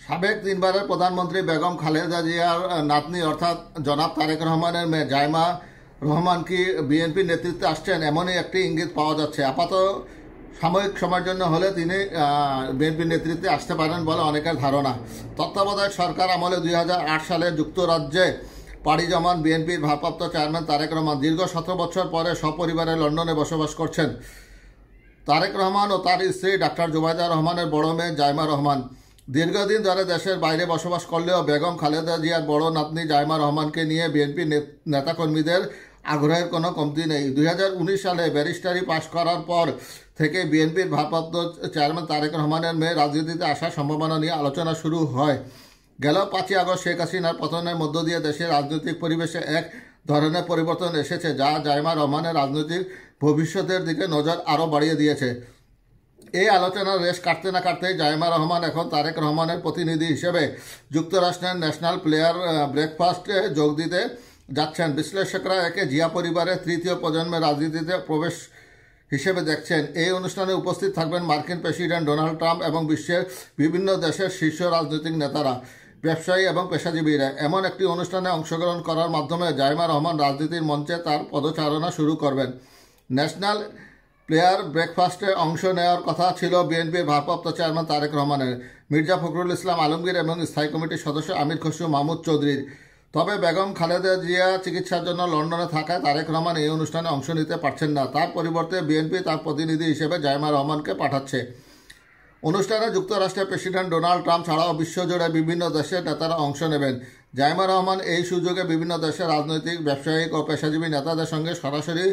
সাবেক তিনবারের প্রধানমন্ত্রী বেগম খালেদা জিয়ার নাতনি অর্থাৎ জনাব তারেক রহমানের মেয়ে জাইমা রহমান কি বিএনপি নেতৃত্বে আসছেন এমনই একটি ইঙ্গিত পাওয়া যাচ্ছে। আপাতত সাময়িক সময়ের জন্য হলে তিনি বিএনপি নেতৃত্বে আসতে পারেন বলে অনেকের ধারণা। তত্ত্বাবধায়ক সরকার আমলে 2008 সালে যুক্তরাজ্যে পাড়ি জমান বিএনপির ভারপ্রাপ্ত চেয়ারম্যান তারেক রহমান দীর্ঘ 17 বছর পরে সপরিবারে লন্ডনে বসবাস করছেন। তারেক রহমান ও তার স্ত্রী ডাক্তার জুবাইদা রহমানের বড় মেয়ে জাইমা রহমান দীর্ঘদিন ধরে দেশের বাইরে বসবাস করলেও বেগম খালেদা জিয়ার বড় নাতনি জাইমা রহমানকে নিয়ে বিএনপি নেতাকর্মীদের আগ্রহের কোনো কমতি নেই। 2019 সালে ব্যারিস্টারি পাশ করার পর থেকে বিএনপির ভারপ্রাপ্ত চেয়ারম্যান তারেক রহমানের মেয়ে রাজনীতিতে আসার সম্ভাবনা নিয়ে আলোচনা শুরু হয়। গেল 5ই আগস্ট শেখ হাসিনার পতনের মধ্য দিয়ে দেশের রাজনৈতিক পরিবেশে এক ধরনের পরিবর্তন এসেছে, যা জাইমা রহমানের রাজনৈতিক ভবিষ্যতের দিকে নজর আরও বাড়িয়ে দিয়েছে। এই আলোচনার রেশ কাটতে না কাটতেই জাইমা রহমান এখন তারেক রহমানের প্রতিনিধি হিসেবে যুক্তরাষ্ট্রের ন্যাশনাল প্লেয়ার ব্রেকফাস্টে যোগ দিতে যাচ্ছেন। বিশ্লেষকরা একে জিয়া পরিবারের তৃতীয় প্রজন্মের রাজনীতিতে প্রবেশ হিসেবে দেখছেন। এই অনুষ্ঠানে উপস্থিত থাকবেন মার্কিন প্রেসিডেন্ট ডোনাল্ড ট্রাম্প এবং বিশ্বের বিভিন্ন দেশের শীর্ষ রাজনৈতিক নেতারা, ব্যবসায়ী এবং পেশাজীবীরা। এমন একটি অনুষ্ঠানে অংশগ্রহণ করার মাধ্যমে জাইমা রহমান রাজনীতির মঞ্চে তার পদচারণা শুরু করবেন। ন্যাশনাল প্লেয়ার ব্রেকফাস্টে অংশ নেওয়ার কথা ছিল বিএনপির ভারপ্রাপ্ত চেয়ারম্যান তারেক রহমানের, মির্জা ফখরুল ইসলাম আলমগীর এবং স্থায়ী কমিটির সদস্য আমির খসরু মাহমুদ চৌধুরীর। তবে বেগম খালেদা জিয়া চিকিৎসার জন্য লন্ডনে থাকায় তারেক রহমান এই অনুষ্ঠানে অংশ নিতে পারছেন না। তার পরিবর্তে বিএনপি তার প্রতিনিধি হিসেবে জাইমা রহমানকে পাঠাচ্ছে। অনুষ্ঠানে যুক্তরাষ্ট্রের প্রেসিডেন্ট ডোনাল্ড ট্রাম্প ছাড়াও বিশ্বজুড়ে বিভিন্ন দেশের নেতারা অংশ নেবেন। জাইমা রহমান এই সুযোগে বিভিন্ন দেশের রাজনৈতিক, ব্যবসায়িক ও পেশাজীবী নেতাদের সঙ্গে সরাসরি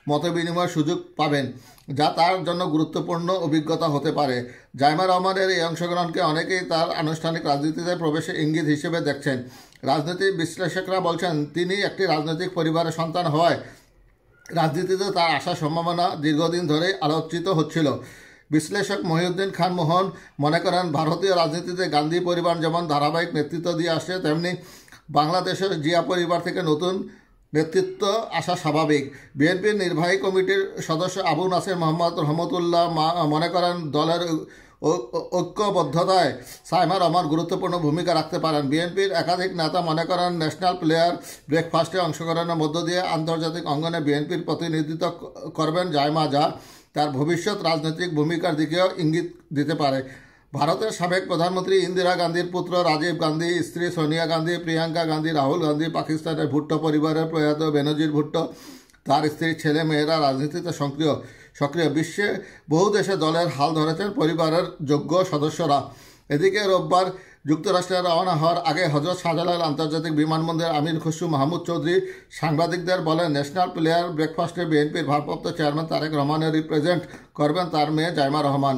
মতবিনিময়ের সুযোগ পাবেন, যা তার জন্য গুরুত্বপূর্ণ অভিজ্ঞতা হতে পারে। জাইমা রহমানের এই অংশগ্রহণকে অনেকেই তার আনুষ্ঠানিক রাজনীতিতে প্রবেশের ইঙ্গিত হিসেবে দেখছেন। রাজনৈতিক বিশ্লেষকরা বলছেন, তিনি একটি রাজনৈতিক পরিবারের সন্তান হওয়ায় রাজনীতিতে তার আসার সম্ভাবনা দীর্ঘদিন ধরেই আলোচিত হচ্ছিল। বিশ্লেষক মহিউদ্দিন খান মোহন মনে করেন, ভারতীয় রাজনীতিতে গান্ধী পরিবার যেমন ধারাবাহিক নেতৃত্ব দিয়ে আসছে, তেমনি বাংলাদেশের জিয়া পরিবার থেকে নতুন নেতৃত্ব আসা স্বাভাবিক। বিএনপির নির্বাহী কমিটির সদস্য আবু নাসির মোহাম্মদ রহমতুল্লাহ মনে করেন, দলের ঐক্যবদ্ধতায় জাইমা রহমান গুরুত্বপূর্ণ ভূমিকা রাখতে পারেন। বিএনপির একাধিক নেতা মনে করেন, ন্যাশনাল প্লেয়ার ব্রেকফাস্টে অংশগ্রহণের মধ্য দিয়ে আন্তর্জাতিক অঙ্গনে বিএনপির প্রতিনিধিত্ব করবেন জাইমা, যা তার ভবিষ্যৎ রাজনৈতিক ভূমিকার দিকেও ইঙ্গিত দিতে পারে। ভারতের সাবেক প্রধানমন্ত্রী ইন্দিরা গান্ধীর পুত্র রাজীব গান্ধী, স্ত্রী সোনিয়া গান্ধী, প্রিয়াঙ্কা গান্ধী, রাহুল গান্ধী, পাকিস্তানের ভুট্টো পরিবারের প্রয়াত বেনজির ভুট্টো, তার স্ত্রীর ছেলে মেয়েরা রাজনীতিতে সক্রিয়। বিশ্বে বহু দেশে দলের হাল ধরেছেন পরিবারের যোগ্য সদস্যরা। এদিকে রোববার যুক্তরাষ্ট্রে রওনা হওয়ার আগে হজরত শাহজালাল আন্তর্জাতিক বিমানবন্দরে আমির খসরু মাহমুদ চৌধুরী সাংবাদিকদের বলেন, ন্যাশনাল প্লেয়ার ব্রেকফাস্টে বিএনপির ভারপ্রাপ্ত চেয়ারম্যান তারেক রহমানের রিপ্রেজেন্ট করবেন তার মেয়ে জাইমা রহমান।